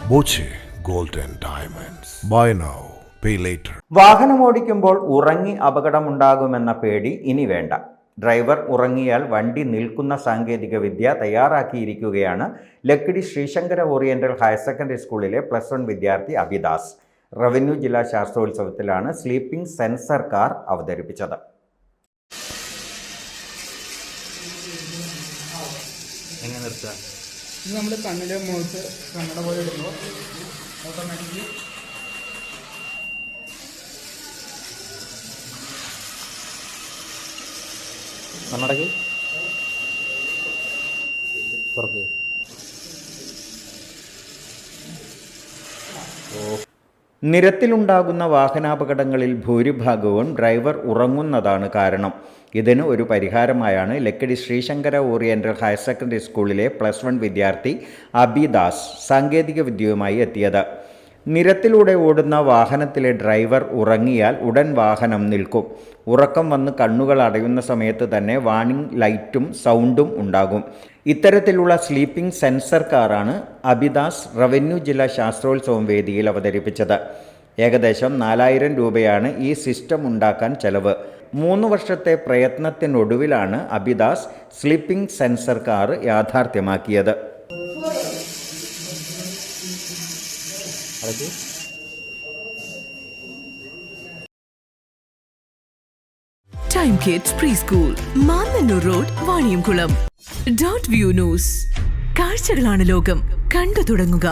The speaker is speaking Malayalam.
Boche gold and diamonds. Buy now, pay later. വാഹനമോടിക്കുമ്പോൾ ഉറങ്ങി അപകടമുണ്ടാകുമെന്ന പേടി ഇനി വേണ്ട. ഡ്രൈവർ ഉറങ്ങിയാൽ വണ്ടി നിൽക്കുന്ന സാങ്കേതിക വിദ്യ തയ്യാറാക്കിയിരിക്കുകയാണ് Lakkidi Sreesankara oriental higher secondary സ്കൂളിലെ +1 വിദ്യാർത്ഥി അഭിദാസ്. റവന്യൂ ജില്ലാ ശാസ്ത്രോത്സവത്തിലാണ് സ്ലീപ്പിംഗ് സെൻസർ കാർ അവതരിപ്പിച്ചത്. ഇത് നമ്മൾ കണ്ണിലെ മുഖത്ത് കണ്ണട പോലെ ഇടുമ്പോൾ ഓട്ടോമാറ്റിക്കലി കണ്ണടക്ക് തുറക്ക്. നിരത്തിലുണ്ടാകുന്ന വാഹനാപകടങ്ങളിൽ ഭൂരിഭാഗവും ഡ്രൈവർ ഉറങ്ങുന്നതാണ് കാരണം. ഇതിന് ഒരു പരിഹാരമായാണ് Lakkidi Sreesankara oriental higher secondary സ്കൂളിലെ +1 വിദ്യാർത്ഥി അഭിദാസ് സാങ്കേതിക വിദ്യയുമായി എത്തിയത്. നിരത്തിലൂടെ ഓടുന്ന വാഹനത്തിലെ ഡ്രൈവർ ഉറങ്ങിയാൽ ഉടൻ വാഹനം നിൽക്കും. ഉറക്കം വന്ന് കണ്ണുകൾ അടയുന്ന സമയത്ത് തന്നെ വാർണിംഗ് ലൈറ്റും സൗണ്ടും ഉണ്ടാകും. ഇത്തരത്തിലുള്ള സ്ലീപ്പിംഗ് സെൻസർ കാറാണ് അഭിദാസ് റവന്യൂ ജില്ലാ ശാസ്ത്രോത്സവം വേദിയിൽ അവതരിപ്പിച്ചത്. ഏകദേശം 4000 രൂപയാണ് ഈ സിസ്റ്റം ഉണ്ടാക്കാൻ ചെലവ്. 3 വർഷത്തെ പ്രയത്നത്തിനൊടുവിലാണ് അഭിദാസ് സ്ലീപ്പിംഗ് സെൻസർ കാർ യാഥാർത്ഥ്യമാക്കിയത്. Time kids pre school, Mannannur road, Vaniyamkulam. .View news. കാഴ്ചകളാണ് ലോകം, കണ്ടു തുടങ്ങുക.